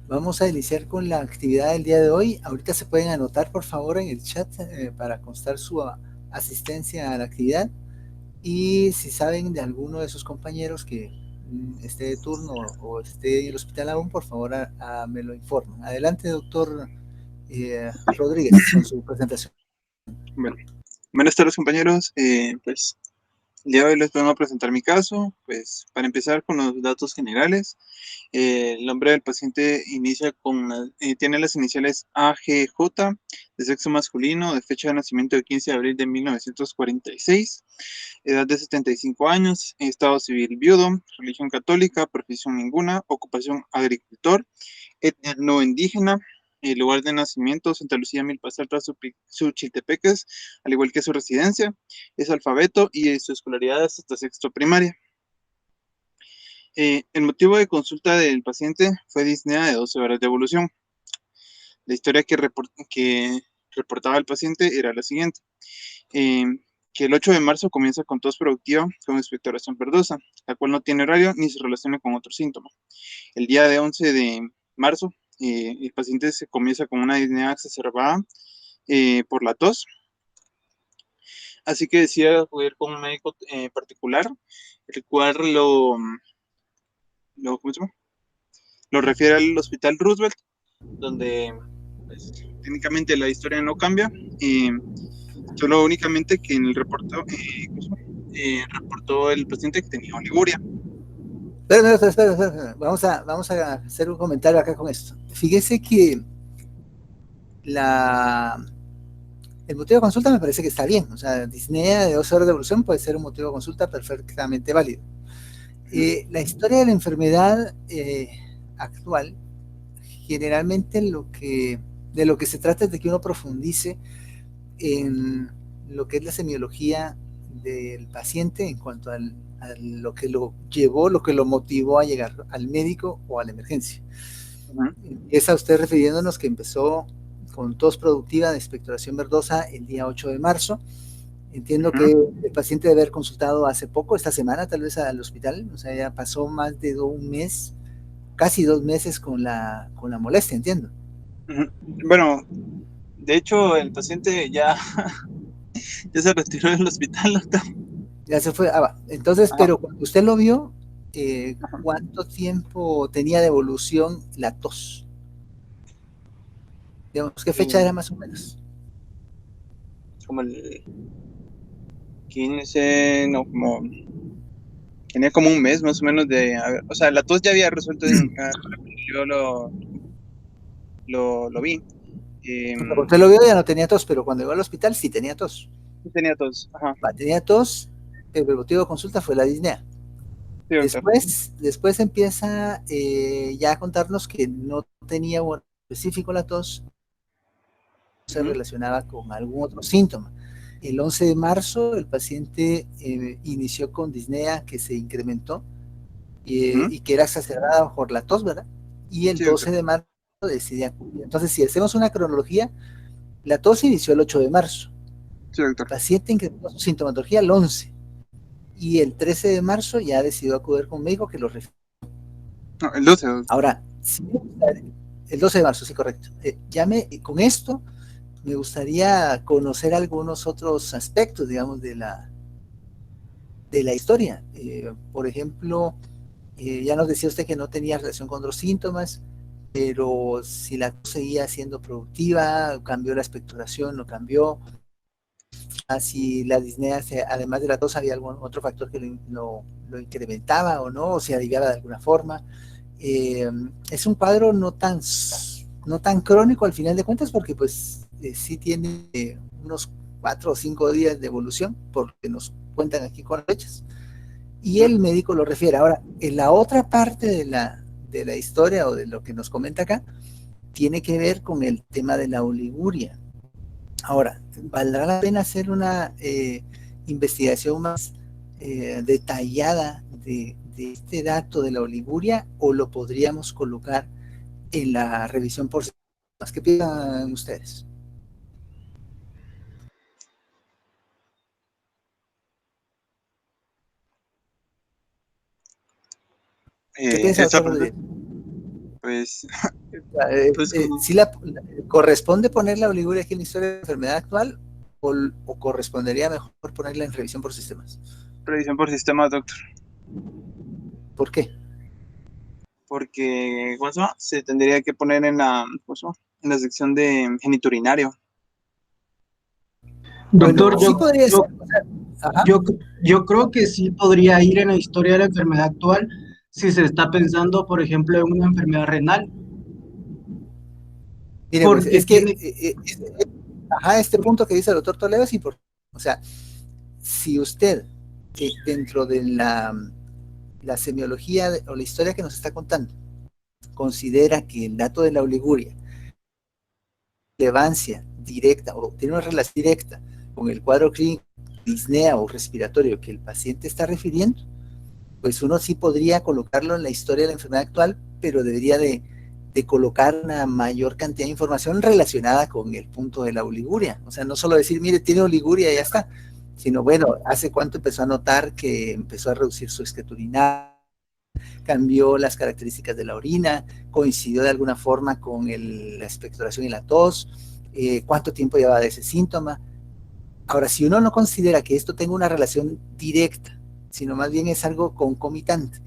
Vamos a iniciar con la actividad del día de hoy. Ahorita se pueden anotar, por favor, en el chat para constar su asistencia a la actividad. Y si saben de alguno de sus compañeros que esté de turno o esté en el hospital aún, por favor, me lo informan. Adelante, doctor Rodríguez, con su presentación. Bueno, buenas tardes, compañeros. Pues el día de hoy les vengo a presentar mi caso. Pues para empezar con los datos generales, el nombre del paciente tiene las iniciales AGJ, de sexo masculino, de fecha de nacimiento de 15 de abril de 1946, edad de 75 años, estado civil viudo, religión católica, profesión ninguna, ocupación agricultor, etnia no indígena, lugar de nacimiento, Santa Lucía, Milpas Altas, Suchiltepeques, al igual que su residencia, es alfabeto y su escolaridad es hasta sexto primaria. El motivo de consulta del paciente fue disnea de 12 horas de evolución. La historia que reportaba el paciente era la siguiente. Que el 8 de marzo comienza con tos productiva con expectoración verdosa, la cual no tiene horario ni se relaciona con otros síntomas. El día de 11 de marzo, el paciente se comienza con una disnea exacerbada por la tos, así que decide acudir con un médico particular, el cual ¿cómo se llama? Lo refiere al Hospital Roosevelt, donde pues, técnicamente la historia no cambia, solo únicamente que en el reportó el paciente que tenía oliguria. Espera. Vamos a hacer un comentario acá con esto. Fíjese que la, el motivo de consulta me parece que está bien. O sea, disnea de 12 horas de evolución puede ser un motivo de consulta perfectamente válido. La historia de la enfermedad actual, generalmente de lo que se trata es de que uno profundice en lo que es la semiología del paciente en cuanto a lo que lo llevó, lo que lo motivó a llegar al médico o a la emergencia. Empieza usted refiriéndonos que empezó con tos productiva de expectoración verdosa el día 8 de marzo. Entiendo que el paciente debe haber consultado hace poco, esta semana tal vez al hospital, o sea, ya pasó más de un mes, casi 2 meses con la molestia, entiendo. Bueno, de hecho, el paciente ya se retiró del hospital, doctor. Ya se fue, entonces, Ajá, pero cuando usted lo vio, ajá. ¿cuánto tiempo tenía de evolución la tos? Digamos, ¿qué fecha era más o menos? Como el 15, no, como tenía como un mes más o menos o sea, la tos ya había resuelto yo lo vi. Cuando usted lo vio ya no tenía tos, pero cuando llegó al hospital sí tenía tos. Sí tenía tos, ajá, Tenía tos, el motivo de consulta fue la disnea. sí, doctor. Después empieza ya a contarnos que no tenía un específico la tos, se Ujú, relacionaba con algún otro síntoma. El 11 de marzo el paciente inició con disnea que se incrementó ujú, y que era exacerbada por la tos, ¿verdad? Y el sí, 12 doctor. de marzo decidí acudir. Entonces, si hacemos una cronología, la tos inició el 8 de marzo. Sí, El doctor. paciente incrementó su sintomatología el 11 y el 13 de marzo ya decidió acudir con un médico que lo refirió. No, el 12, doctor. Ahora, si el 12 de marzo, sí, correcto. Con esto me gustaría conocer algunos otros aspectos, digamos, de la historia. Por ejemplo, ya nos decía usted que no tenía relación con otros síntomas, pero si la tos seguía siendo productiva, cambió la expectoración, no cambió, si la disnea, además de la tos, había algún otro factor que lo incrementaba o no, o se aliviaba de alguna forma. Eh, es un cuadro no tan crónico al final de cuentas, porque pues sí tiene unos 4 o 5 días de evolución, porque nos cuentan aquí con fechas, y Ujú, el médico lo refiere. Ahora, en la otra parte de la historia o de lo que nos comenta acá, tiene que ver con el tema de la oliguria. Ahora, ¿valdrá la pena hacer una investigación más detallada de este dato de la oliguria o lo podríamos colocar en la revisión por síntomas? ¿Qué piensan ustedes? ¿Qué piensa, Esta doctor pregunta, Rodríguez? pues, ¿Sí corresponde poner la oliguria aquí en la historia de la enfermedad actual o correspondería mejor ponerla en revisión por sistemas? revisión por sistema, doctor. ¿Por qué? Porque, ¿cómo se llama? Se tendría que poner en la, ¿cómo se llama? En la sección de geniturinario. Doctor, Bueno, sí podría ser. yo, yo creo que sí podría ir en la historia de la enfermedad actual si se está pensando, por ejemplo, en una enfermedad renal, Mire, pues porque es que tiene, este punto que dice el doctor Toledo es importante. O sea, si usted, dentro de la semiología o la historia que nos está contando, considera que el dato de la oliguria relevancia directa o tiene una relación directa con el cuadro clínico de disnea o respiratorio que el paciente está refiriendo, pues uno sí podría colocarlo en la historia de la enfermedad actual, pero debería de colocar una mayor cantidad de información relacionada con el punto de la oliguria. O sea, no solo decir, mire, tiene oliguria y ya está, sino, bueno, ¿hace cuánto empezó a notar que empezó a reducir su excreto urinario? Cambió las características de la orina, coincidió de alguna forma con la expectoración y la tos, cuánto tiempo llevaba de ese síntoma. Ahora, si uno no considera que esto tenga una relación directa, sino más bien es algo concomitante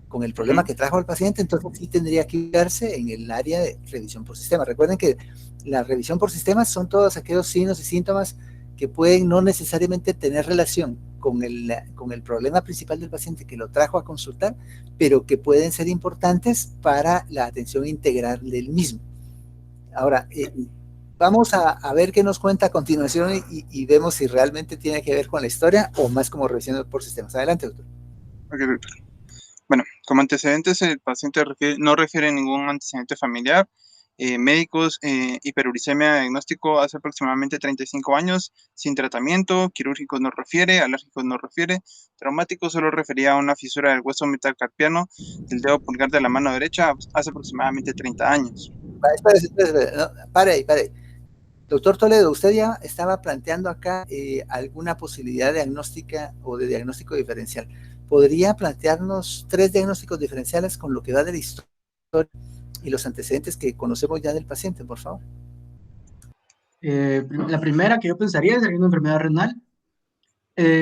con el problema que trajo el paciente, entonces sí tendría que ubicarse en el área de revisión por sistema. Recuerden que la revisión por sistemas son todos aquellos signos y síntomas que pueden no necesariamente tener relación con el problema principal del paciente que lo trajo a consultar, pero que pueden ser importantes para la atención integral del mismo. Ahora, vamos a ver qué nos cuenta a continuación y vemos si realmente tiene que ver con la historia o más como revisión por sistemas. Adelante, doctor. Okay, doctor. Bueno, como antecedentes, el paciente no refiere ningún antecedente familiar. Médicos, hiperuricemia diagnóstico hace aproximadamente 35 años, sin tratamiento, quirúrgicos no refiere, alérgicos no refiere, traumático solo refería a una fisura del hueso metacarpiano del dedo pulgar de la mano derecha hace aproximadamente 30 años. Espere, no, pare ahí. Doctor Toledo, usted ya estaba planteando acá alguna posibilidad diagnóstica o de diagnóstico diferencial. ¿Podría plantearnos 3 diagnósticos diferenciales con lo que va de la historia y los antecedentes que conocemos ya del paciente, por favor? la primera que yo pensaría sería una enfermedad renal.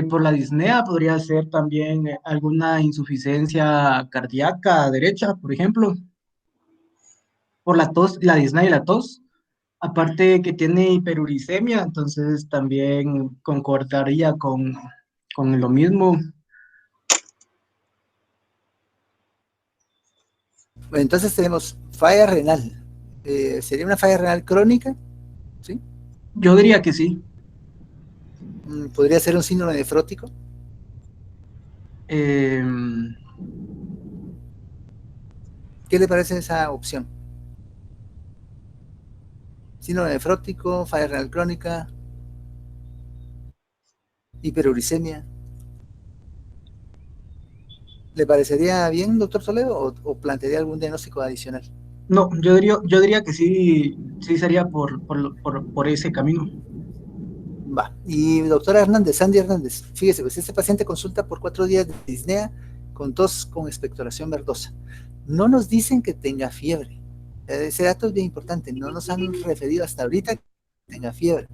Por la disnea podría ser también alguna insuficiencia cardíaca derecha, por ejemplo. Por la tos, la disnea y la tos. Aparte que tiene hiperuricemia, entonces también concordaría con lo mismo. Bueno, entonces tenemos falla renal. ¿Sería una falla renal crónica? ¿Sí? Yo diría que sí. ¿Podría ser un síndrome nefrótico? Eh, ¿Qué le parece esa opción? Síndrome nefrótico, falla renal crónica, hiperuricemia. ¿Le parecería bien, doctor Toledo, o plantearía algún diagnóstico adicional? no, yo diría que sí, sí sería por ese camino. Va. Y doctora Hernández, Sandy Hernández, fíjese, pues este paciente consulta por 4 días de disnea con tos con expectoración verdosa. No nos dicen que tenga fiebre. Ese dato es bien importante. No nos han referido hasta ahorita que tenga fiebre,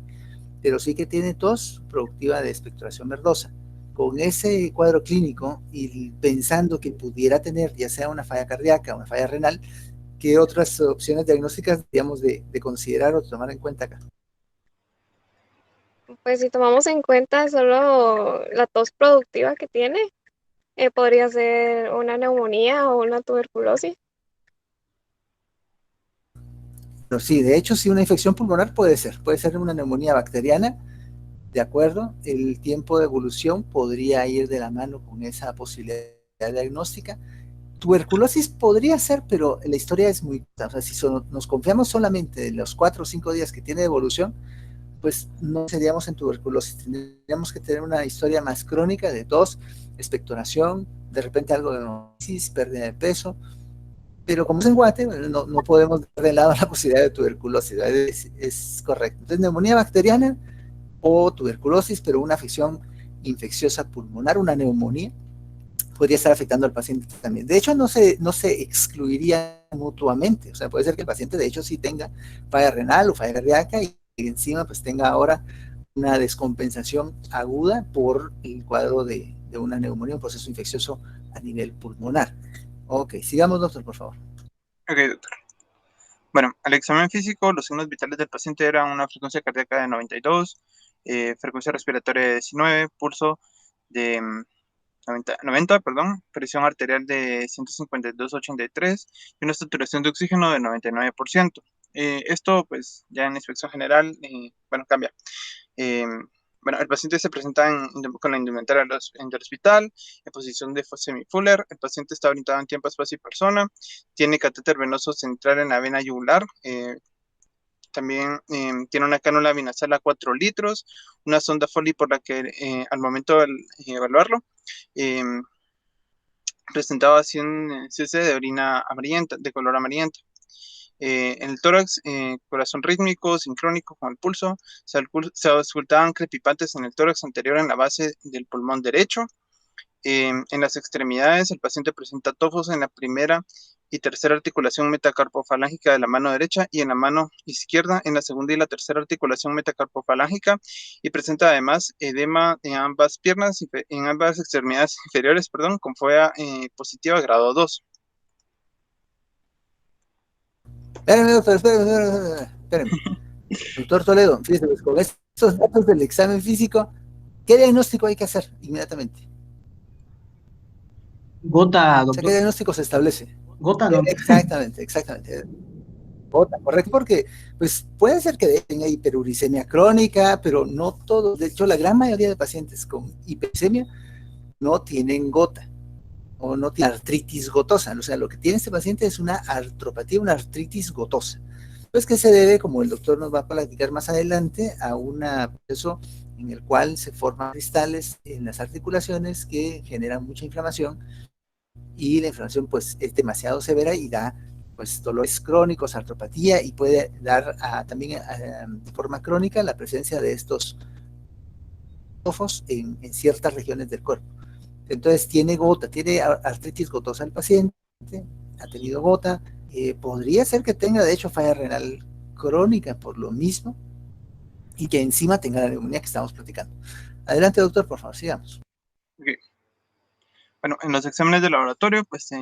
pero sí que tiene tos productiva de expectoración verdosa. Con ese cuadro clínico y pensando que pudiera tener ya sea una falla cardíaca o una falla renal, ¿qué otras opciones diagnósticas, digamos, de considerar o tomar en cuenta acá? Pues si tomamos en cuenta solo la tos productiva que tiene, podría ser una neumonía o una tuberculosis. Pero sí, de hecho, sí, una infección pulmonar puede ser una neumonía bacteriana, de acuerdo, el tiempo de evolución podría ir de la mano con esa posibilidad diagnóstica. Tuberculosis podría ser, pero la historia es muy, o sea, si nos confiamos solamente en los 4 o 5 días que tiene de evolución, pues no seríamos en tuberculosis, tendríamos que tener una historia más crónica de tos, expectoración, de repente algo de hemolisis, pérdida de peso, pero como es en Guate, no podemos dar de lado la posibilidad de tuberculosis, es correcto. Entonces, neumonía bacteriana o tuberculosis, pero una afección infecciosa pulmonar, una neumonía, podría estar afectando al paciente también. De hecho, no se excluiría mutuamente. O sea, puede ser que el paciente de hecho sí tenga falla renal o falla cardíaca y encima pues tenga ahora una descompensación aguda por el cuadro de una neumonía, un proceso infeccioso a nivel pulmonar. Ok, sigamos, doctor, por favor. Ok, doctor. Bueno, al examen físico, los signos vitales del paciente eran una frecuencia cardíaca de 92, frecuencia respiratoria de 19, pulso de 90, perdón, presión arterial de 152,83 y una saturación de oxígeno de 99%. Esto, pues, ya en inspección general, bueno, cambia. Eh, bueno, el paciente se presenta con la indumentaria del hospital, en posición de semi-Fuller. El paciente está orientado en tiempo, espacio y persona. Tiene catéter venoso central en la vena yugular. También tiene una cánula vinasal a 4 litros, una sonda Foley por la que al momento de evaluarlo presentaba así un cese de orina amarillenta, de color amarillento. En el tórax, corazón rítmico, sincrónico con el pulso, se auscultaban crepitantes en el tórax anterior en la base del pulmón derecho. En las extremidades, el paciente presenta tofos en la primera y tercera articulación metacarpofalángica de la mano derecha y en la mano izquierda en la segunda y la tercera articulación metacarpofalángica y presenta además edema en ambas piernas, en ambas extremidades inferiores, perdón, con FOEA positiva grado 2. Espérame, doctor, espérame. Doctor Toledo, fíjese, pues, con estos datos del examen físico, ¿qué diagnóstico hay que hacer inmediatamente? Gota, O sea, ¿qué doctor. diagnóstico se establece? Gota, ¿no? Exactamente. Gota, correcto, porque pues puede ser que tenga hiperuricemia crónica, pero no todos. De hecho, la gran mayoría de pacientes con hiperuricemia no tienen gota o no tienen artritis gotosa. O sea, lo que tiene este paciente es una artropatía, una artritis gotosa. Pues que se debe, como el doctor nos va a platicar más adelante, a un proceso en el cual se forman cristales en las articulaciones que generan mucha inflamación y la inflamación pues es demasiado severa y da pues dolores crónicos, artropatía y puede dar también de forma crónica la presencia de estos tofos en ciertas regiones del cuerpo. Entonces tiene gota, tiene artritis gotosa el paciente, ha tenido gota, podría ser que tenga de hecho falla renal crónica por lo mismo y que encima tenga la neumonía que estamos platicando. Adelante, doctor, por favor, sigamos. Okay. Bueno, en los exámenes de laboratorio, pues se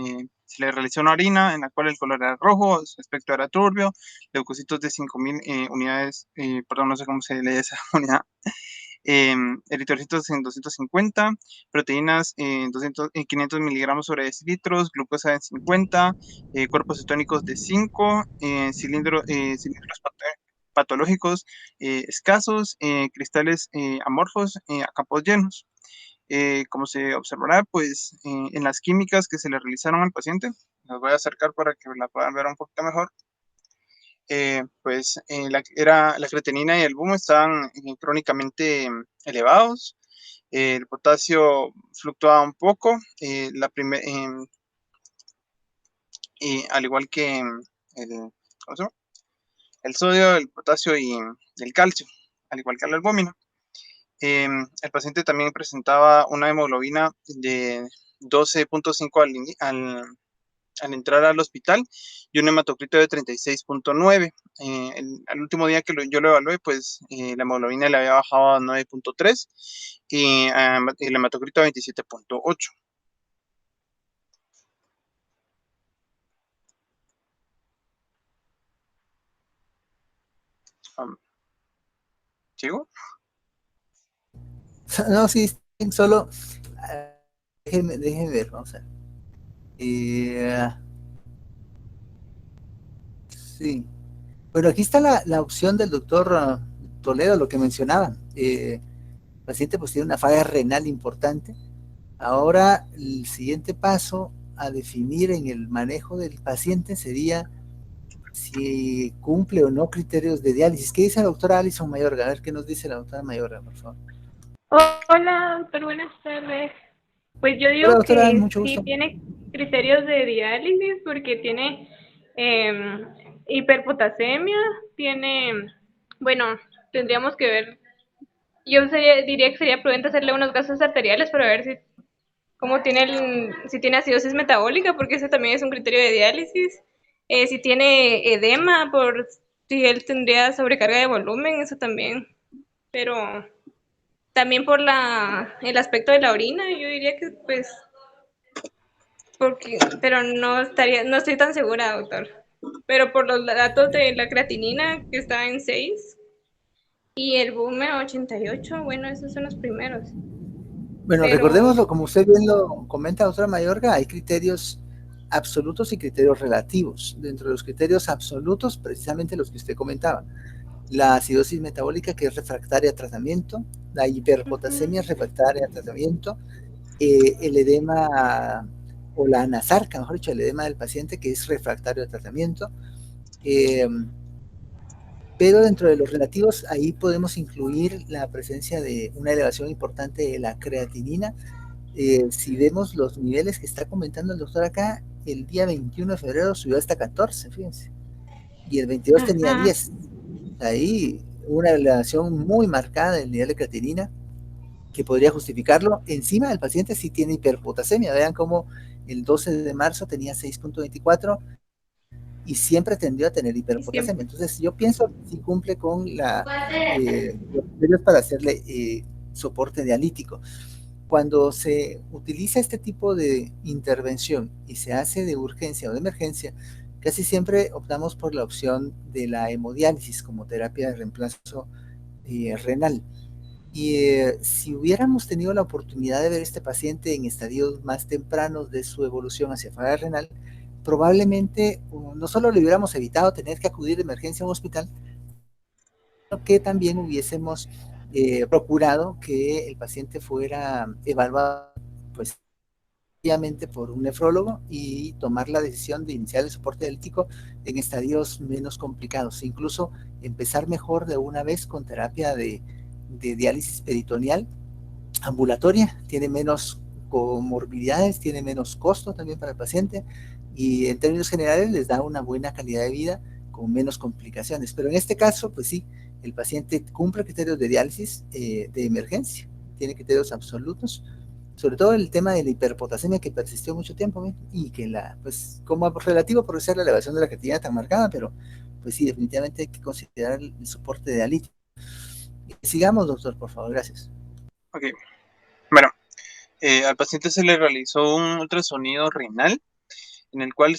le realizó una orina en la cual el color era rojo, su aspecto era turbio, leucocitos de 5.000 unidades, perdón, no sé cómo se lee esa unidad, eritrocitos en 250, proteínas en 500 miligramos sobre decilitros, glucosa en 50, cuerpos cetónicos de 5, cilindros patológicos escasos, cristales amorfos a campos llenos. Como se observará, pues en las químicas que se le realizaron al paciente, las voy a acercar para que la puedan ver un poquito mejor. La creatinina y el BUM estaban crónicamente elevados. El potasio fluctuaba un poco, al igual que el sodio, el potasio y el calcio, al igual que la albúmina. El paciente también presentaba una hemoglobina de 12.5 al entrar al hospital y un hematocrito de 36.9. El último día que yo lo evalué, pues la hemoglobina le había bajado a 9.3 y el hematocrito a 27.8. ¿Sigo? No, sí, solo déjenme ver, vamos a ver. Sí. Bueno, aquí está la opción del doctor Toledo, lo que mencionaban. El paciente pues tiene una falla renal importante. Ahora, el siguiente paso a definir en el manejo del paciente sería si cumple o no criterios de diálisis. ¿Qué dice la doctora Alison Mayorga? A ver qué nos dice la doctora Mayorga, por favor. Hola, doctor, buenas tardes. Pues yo Hola, digo doctora, que mucho sí gusto. tiene criterios de diálisis porque tiene hiperpotasemia, tiene, bueno, tendríamos que ver, diría que sería prudente hacerle unos gases arteriales para ver si, cómo tiene si tiene acidosis metabólica, porque ese también es un criterio de diálisis. Si tiene edema, por si él tendría sobrecarga de volumen, eso también. Pero también por el aspecto de la orina, yo diría que pues, pero no estoy tan segura, doctor. Pero por los datos de la creatinina, que está en 6, y el búmero 88, bueno, esos son los primeros. Bueno, recordémoslo, como usted bien lo comenta, doctora Mayorga, hay criterios absolutos y criterios relativos. Dentro de los criterios absolutos, precisamente los que usted comentaba, la acidosis metabólica, que es refractaria a tratamiento, la hiperpotasemia refractaria a tratamiento, el edema o la anasarca, mejor dicho, el edema del paciente, que es refractario a tratamiento. Pero dentro de los relativos, ahí podemos incluir la presencia de una elevación importante de la creatinina. Si vemos los niveles que está comentando el doctor acá, el día 21 de febrero subió hasta 14, fíjense, y el 22 tenía 10. Ahí una elevación muy marcada del nivel de creatinina que podría justificarlo. Encima del paciente sí tiene hiperpotasemia. Vean cómo el 12 de marzo tenía 6.24 y siempre tendió a tener hiperpotasemia. Entonces yo pienso que sí cumple con los criterios para hacerle soporte dialítico. Cuando se utiliza este tipo de intervención y se hace de urgencia o de emergencia, casi siempre optamos por la opción de la hemodiálisis como terapia de reemplazo renal. Y si hubiéramos tenido la oportunidad de ver a este paciente en estadios más tempranos de su evolución hacia falla renal, probablemente no solo le hubiéramos evitado tener que acudir de emergencia a un hospital, sino que también hubiésemos procurado que el paciente fuera evaluado, pues, obviamente por un nefrólogo y tomar la decisión de iniciar el soporte dialítico en estadios menos complicados, incluso empezar mejor de una vez con terapia de diálisis peritoneal ambulatoria, tiene menos comorbilidades, tiene menos costo también para el paciente y en términos generales les da una buena calidad de vida con menos complicaciones. Pero en este caso, pues sí, el paciente cumple criterios de diálisis de emergencia, tiene criterios absolutos, sobre todo el tema de la hiperpotasemia que persistió mucho tiempo y que pues como relativo por ser la elevación de la creatinina tan marcada, pero pues sí, definitivamente hay que considerar el soporte de diálisis. Sigamos, doctor, por favor, gracias. Ok, bueno, al paciente se le realizó un ultrasonido renal, en el cual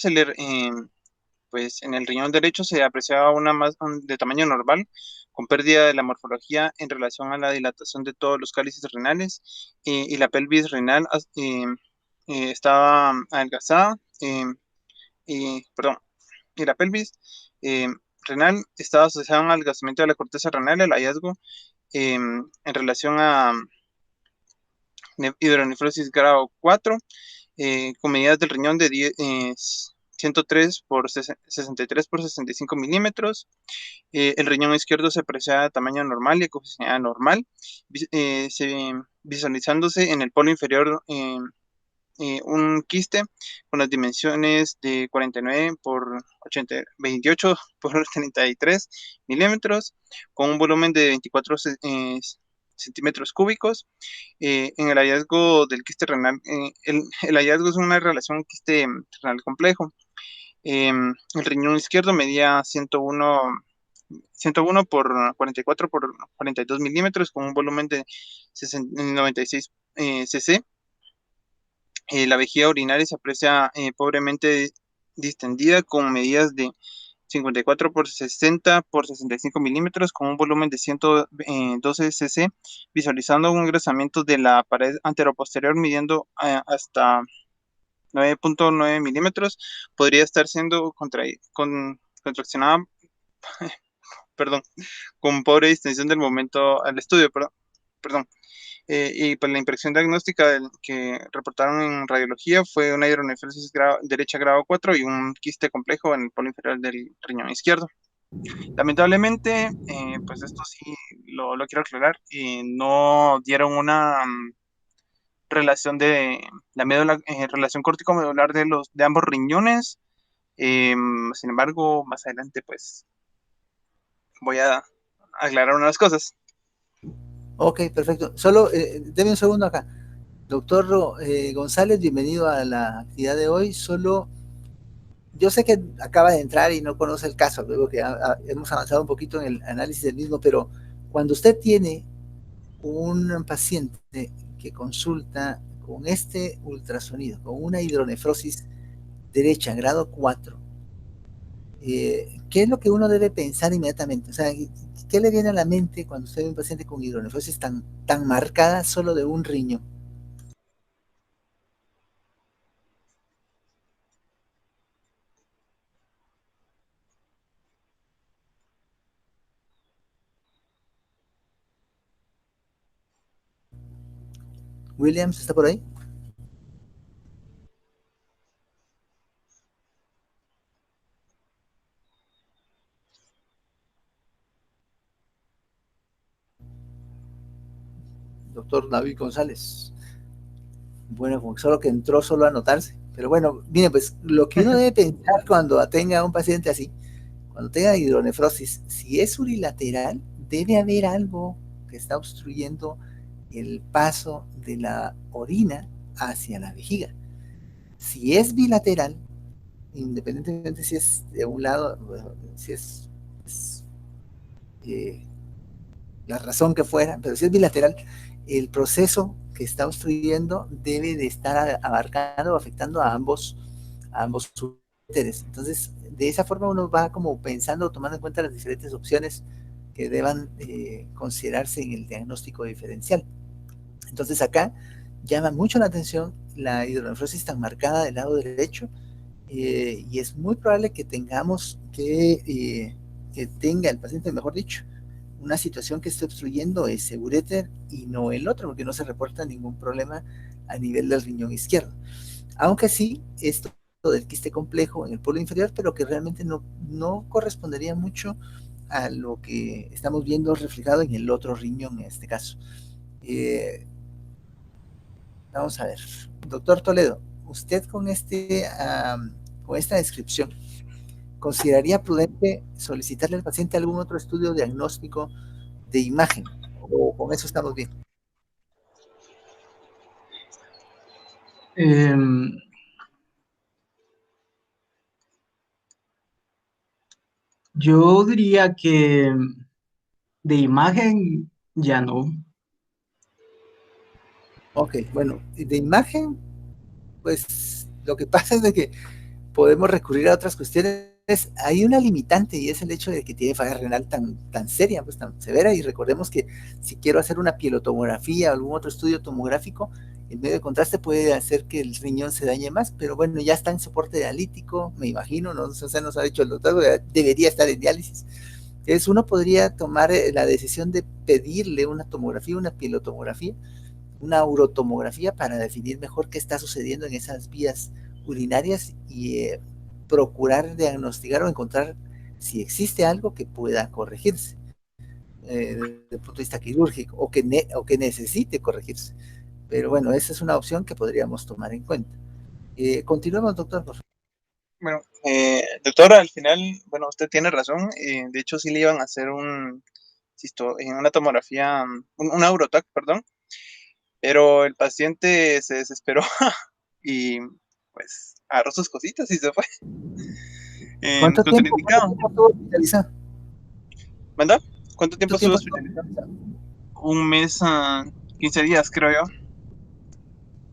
pues en el riñón derecho se apreciaba una masa de tamaño normal, con pérdida de la morfología en relación a la dilatación de todos los cálices renales, y la pelvis renal estaba adelgazada, perdón, y la pelvis renal estaba asociada a un adelgazamiento de la corteza renal, el hallazgo en relación a hidronefrosis grado 4, con medidas del riñón de 103 por 63 por 65 milímetros. El riñón izquierdo se aprecia de tamaño normal y ecogeneidad normal, visualizándose en el polo inferior un quiste con las dimensiones de 49 por 28 por 33 milímetros, con un volumen de 24 centímetros cúbicos. En el hallazgo del quiste renal, el hallazgo es una relación quiste renal complejo. El riñón izquierdo medía 101 por 44 por 42 milímetros, con un volumen de 96 cc. La vejiga urinaria se aprecia pobremente distendida, con medidas de 54 por 60 por 65 milímetros, con un volumen de 112 cc, visualizando un engrosamiento de la pared anteroposterior midiendo hasta 9.9 milímetros. Podría estar siendo contraccionada perdón, con pobre distensión del momento al estudio, perdón. Y pues la impresión diagnóstica que reportaron en radiología fue una hidronefrosis derecha grado 4 y un quiste complejo en el polo inferior del riñón izquierdo. Lamentablemente, pues esto sí lo quiero aclarar, no dieron una relación de la relación córtico-medular de ambos riñones. Sin embargo, más adelante pues voy a aclarar unas cosas. Ok, perfecto. Solo deme un segundo acá. Doctor González, bienvenido a la actividad de hoy. Solo yo sé que acaba de entrar y no conoce el caso, luego que hemos avanzado un poquito en el análisis del mismo, pero cuando usted tiene un paciente que consulta con este ultrasonido, con una hidronefrosis derecha, grado 4, ¿qué es lo que uno debe pensar inmediatamente? O sea, ¿qué le viene a la mente cuando usted ve un paciente con hidronefrosis tan marcada solo de un riñón? Williams, ¿está por ahí? Doctor David González. Bueno, como solo que entró solo a anotarse. Pero bueno, mire, pues lo que uno debe pensar cuando tenga un paciente así, cuando tenga hidronefrosis, si es unilateral, debe haber algo que está obstruyendo el paso de la orina hacia la vejiga. Si es bilateral, independientemente si es de un lado, si es eh, la razón que fuera, pero si es bilateral, el proceso que está obstruyendo debe de estar abarcando o afectando a ambos úteres. Entonces, de esa forma uno va como pensando, tomando en cuenta las diferentes opciones que deban considerarse en el diagnóstico diferencial. Entonces acá llama mucho la atención la hidronefrosis tan marcada del lado derecho, y es muy probable que tengamos que tenga el paciente, mejor dicho, una situación que esté obstruyendo ese uréter y no el otro, porque no se reporta ningún problema a nivel del riñón izquierdo. Aunque sí, esto del quiste complejo en el polo inferior, pero que realmente no correspondería mucho a lo que estamos viendo reflejado en el otro riñón en este caso. Vamos a ver, doctor Toledo, usted con esta descripción, ¿consideraría prudente solicitarle al paciente algún otro estudio diagnóstico de imagen, o con eso estamos bien? Yo diría que de imagen ya no. Ok, bueno, de imagen, pues lo que pasa es de que podemos recurrir a otras cuestiones. Hay una limitante y es el hecho de que tiene falla renal tan seria, pues tan severa, y recordemos que si quiero hacer una pielotomografía o algún otro estudio tomográfico, el medio de contraste puede hacer que el riñón se dañe más, pero bueno, ya está en soporte dialítico, me imagino, no sé, nos ha dicho el doctor, debería estar en diálisis. Entonces uno podría tomar la decisión de pedirle una tomografía, una pielotomografía, una urotomografía para definir mejor qué está sucediendo en esas vías urinarias y procurar diagnosticar o encontrar si existe algo que pueda corregirse desde el punto de vista quirúrgico o que necesite corregirse. Pero bueno, esa es una opción que podríamos tomar en cuenta. Continuemos, doctor, por favor. Bueno, doctor, al final, bueno, usted tiene razón. De hecho, sí le iban a hacer una tomografía, una Eurotac, perdón, pero el paciente se desesperó y pues agarró sus cositas y se fue. ¿Cuánto tiempo estuvo hospitalizado? ¿Verdad? ¿Cuánto tiempo estuvo hospitalizado? Un mes, 15 días, creo yo.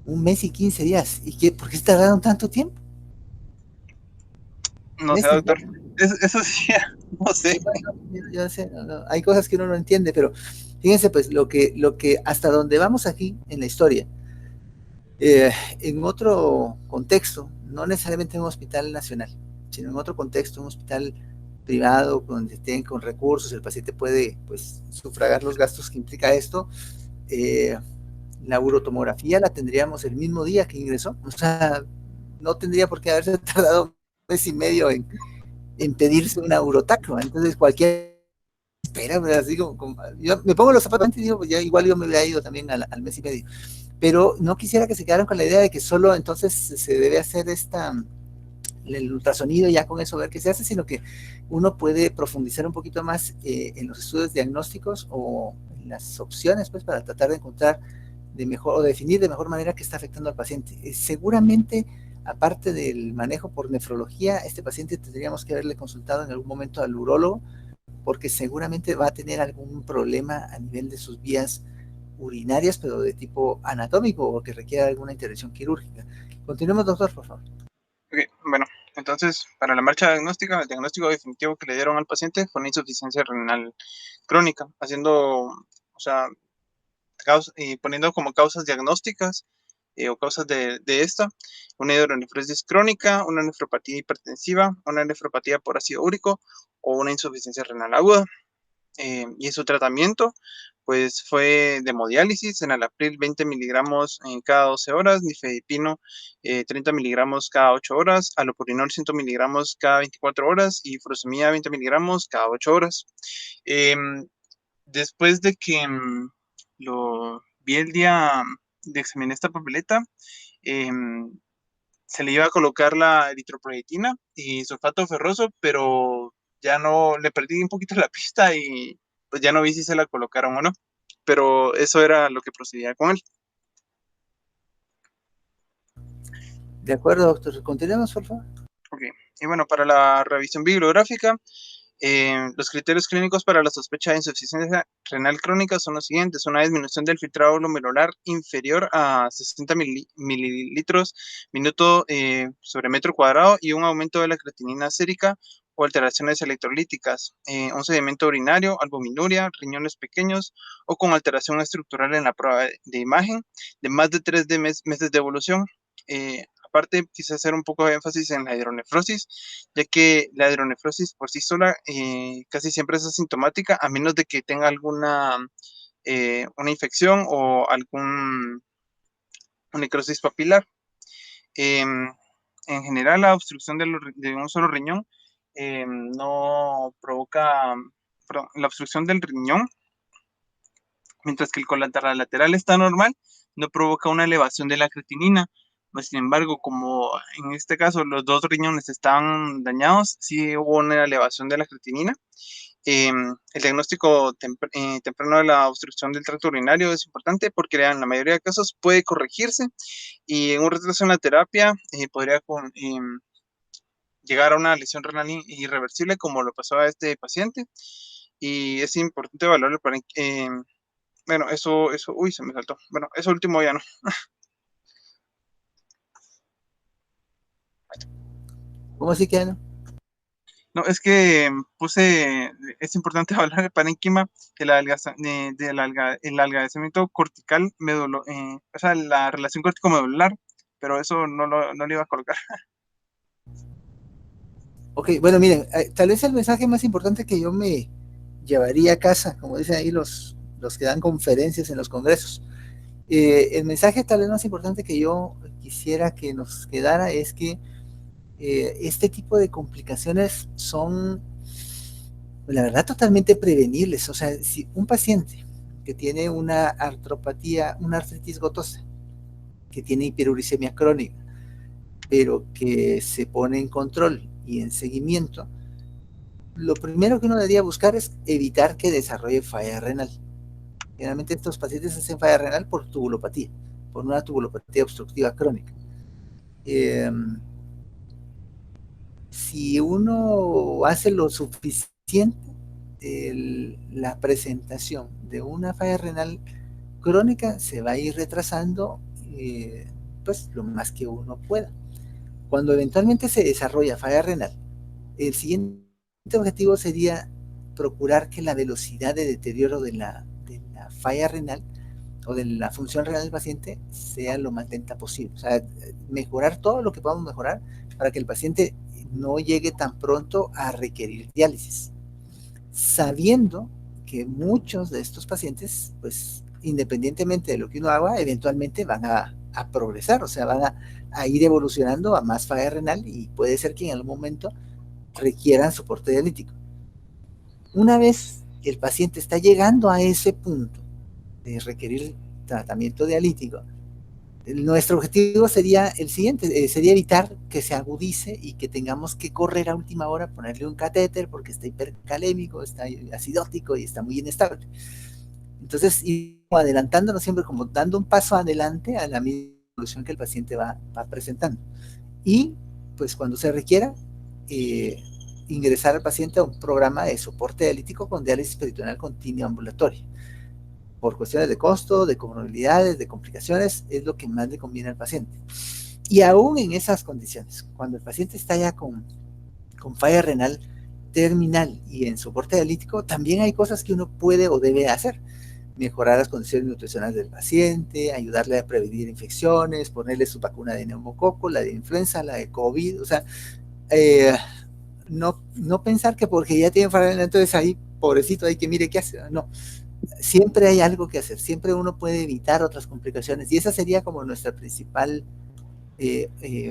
Un mes y 15 días. ¿Y por qué tardaron tanto tiempo? No sé, doctor. Eso sí, no sé. Yo sé, hay cosas que uno no entiende, pero fíjense pues lo que hasta donde vamos aquí en la historia, en otro contexto, no necesariamente en un hospital nacional, sino en otro contexto, un hospital privado donde estén con recursos, el paciente puede pues sufragar los gastos que implica esto. La urotomografía la tendríamos el mismo día que ingresó, o sea, no tendría por qué haberse tardado un mes y medio en pedirse una urotac, ¿no? Entonces cualquier espera, así como yo me pongo los zapatos y digo, pues ya igual yo me hubiera ido también al mes y medio, pero no quisiera que se quedaran con la idea de que solo entonces se debe hacer el ultrasonido y ya con eso ver qué se hace, sino que uno puede profundizar un poquito más en los estudios diagnósticos o en las opciones pues para tratar de encontrar de mejor o definir de mejor manera qué está afectando al paciente. Seguramente aparte del manejo por nefrología, este paciente tendríamos que haberle consultado en algún momento al urólogo, porque seguramente va a tener algún problema a nivel de sus vías urinarias, pero de tipo anatómico o que requiera alguna intervención quirúrgica. Continuemos, doctor, por favor. Okay, bueno, entonces, para la marcha diagnóstica, el diagnóstico definitivo que le dieron al paciente fue una insuficiencia renal crónica, haciendo, o sea, poniendo como causas diagnósticas o causas de esta, una hidronefrosis crónica, una nefropatía hipertensiva, una nefropatía por ácido úrico o una insuficiencia renal aguda. Y su tratamiento, pues fue de hemodiálisis, enalapril 20 miligramos cada 12 horas, nifedipino 30 miligramos cada 8 horas, allopurinol 100 miligramos cada 24 horas y furosemida 20 miligramos cada 8 horas. Después de que lo vi el día de examinar esta papeleta, se le iba a colocar la eritropoyetina y sulfato ferroso, pero ya no, le perdí un poquito la pista y pues ya no vi si se la colocaron o no, pero eso era lo que procedía con él. De acuerdo, doctor. Continuemos, por favor. Ok, y bueno, para la revisión bibliográfica, los criterios clínicos para la sospecha de insuficiencia renal crónica son los siguientes: una disminución del filtrado glomerular inferior a 60 mililitros minuto sobre metro cuadrado y un aumento de la creatinina sérica o alteraciones electrolíticas, un sedimento urinario, albuminuria, riñones pequeños o con alteración estructural en la prueba de imagen de más de 3 meses de evolución. Aparte, quise hacer un poco de énfasis en la hidronefrosis, ya que la hidronefrosis por sí sola casi siempre es asintomática, a menos de que tenga alguna una infección o una necrosis papilar. En general, la obstrucción de un solo riñón no provoca, perdón, la obstrucción del riñón, mientras que el colateral lateral está normal, no provoca una elevación de la creatinina. Sin embargo, como en este caso los dos riñones están dañados, sí hubo una elevación de la creatinina. El diagnóstico temprano de la obstrucción del tracto urinario es importante porque en la mayoría de casos puede corregirse y en un retraso en la terapia podría llegar a una lesión renal irreversible, como lo pasó a este paciente. Y es importante evaluarlo para... bueno, eso, uy, se me saltó. Bueno, eso último ya no. ¿Cómo así que no? No, es que es importante hablar del parénquima, el adelgazamiento cortical, o sea, la relación córtico-medular, pero eso no lo iba a colocar. Ok, bueno, miren, tal vez el mensaje más importante que yo me llevaría a casa, como dicen ahí los que dan conferencias en los congresos, el mensaje tal vez más importante que yo quisiera que nos quedara es que este tipo de complicaciones son, la verdad, totalmente prevenibles. O sea, si un paciente que tiene una artropatía, una artritis gotosa, que tiene hiperuricemia crónica, pero que se pone en control y en seguimiento, lo primero que uno debería buscar es evitar que desarrolle falla renal. Generalmente estos pacientes hacen falla renal por tubulopatía, por una tubulopatía obstructiva crónica. Si uno hace lo suficiente, la presentación de una falla renal crónica se va a ir retrasando pues lo más que uno pueda. Cuando eventualmente se desarrolla falla renal, el siguiente objetivo sería procurar que la velocidad de deterioro de la falla renal o de la función renal del paciente sea lo más lenta posible. O sea, mejorar todo lo que podamos mejorar para que el paciente no llegue tan pronto a requerir diálisis, sabiendo que muchos de estos pacientes, pues independientemente de lo que uno haga, eventualmente van a progresar, o sea, van a ir evolucionando a más falla renal y puede ser que en algún momento requieran soporte dialítico. Una vez que el paciente está llegando a ese punto de requerir tratamiento dialítico, nuestro objetivo sería el siguiente, sería evitar que se agudice y que tengamos que correr a última hora, ponerle un catéter porque está hipercalémico, está acidótico y está muy inestable. Entonces, ir adelantándonos siempre, como dando un paso adelante a la misma evolución que el paciente va presentando. y pues cuando se requiera, ingresar al paciente a un programa de soporte dialítico con diálisis peritoneal continua ambulatoria. Por cuestiones de costo, de comorbilidades, de complicaciones, es lo que más le conviene al paciente. Y aún en esas condiciones, cuando el paciente está ya con falla renal terminal y en soporte dialítico, también hay cosas que uno puede o debe hacer. Mejorar las condiciones nutricionales del paciente, ayudarle a prevenir infecciones, ponerle su vacuna de neumococo, la de influenza, la de COVID, o sea, no pensar que porque ya tiene falla renal, entonces ahí, pobrecito, hay que mire qué hace, no. Siempre hay algo que hacer, siempre uno puede evitar otras complicaciones, y esa sería como nuestra principal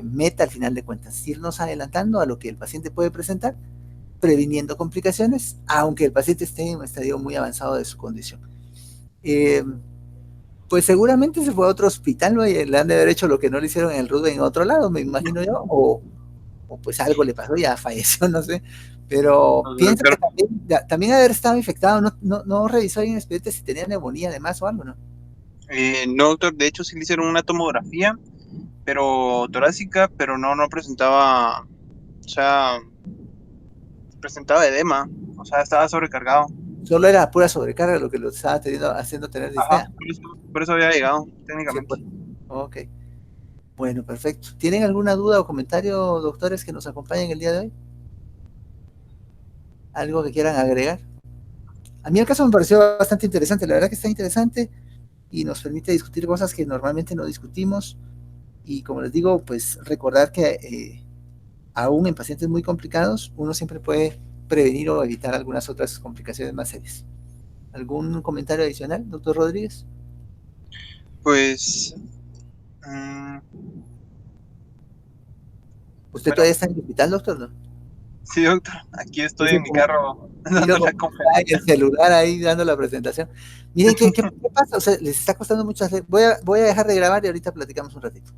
meta al final de cuentas, irnos adelantando a lo que el paciente puede presentar, previniendo complicaciones, aunque el paciente esté en un estadio muy avanzado de su condición. Pues seguramente se fue a otro hospital, ¿no? Y le han de haber hecho lo que no le hicieron en el Rude en otro lado, me imagino yo, o pues algo le pasó, ya falleció, no sé, pero pienso que también haber estado infectado, no revisó ahí en el expediente si tenía neumonía además o algo, ¿no? No, doctor, de hecho sí le hicieron una tomografía, pero torácica, pero no presentaba, o sea, presentaba edema, o sea, estaba sobrecargado. Solo era pura sobrecarga lo que lo estaba haciendo tener disnea. Por eso había llegado, técnicamente. Sí, ok. Bueno, perfecto. ¿Tienen alguna duda o comentario, doctores, que nos acompañen el día de hoy? ¿Algo que quieran agregar? A mí el caso me pareció bastante interesante, la verdad que está interesante y nos permite discutir cosas que normalmente no discutimos, y como les digo, pues recordar que aún en pacientes muy complicados, uno siempre puede prevenir o evitar algunas otras complicaciones más serias. ¿Algún comentario adicional, doctor Rodríguez? Pues... ¿Usted todavía está en el hospital, doctor, no? Sí, doctor, aquí estoy en mi carro dando la conferencia. El celular ahí dando la presentación. Miren, ¿qué pasa? O sea, les está costando mucho hacer. Voy a dejar de grabar y ahorita platicamos un ratito.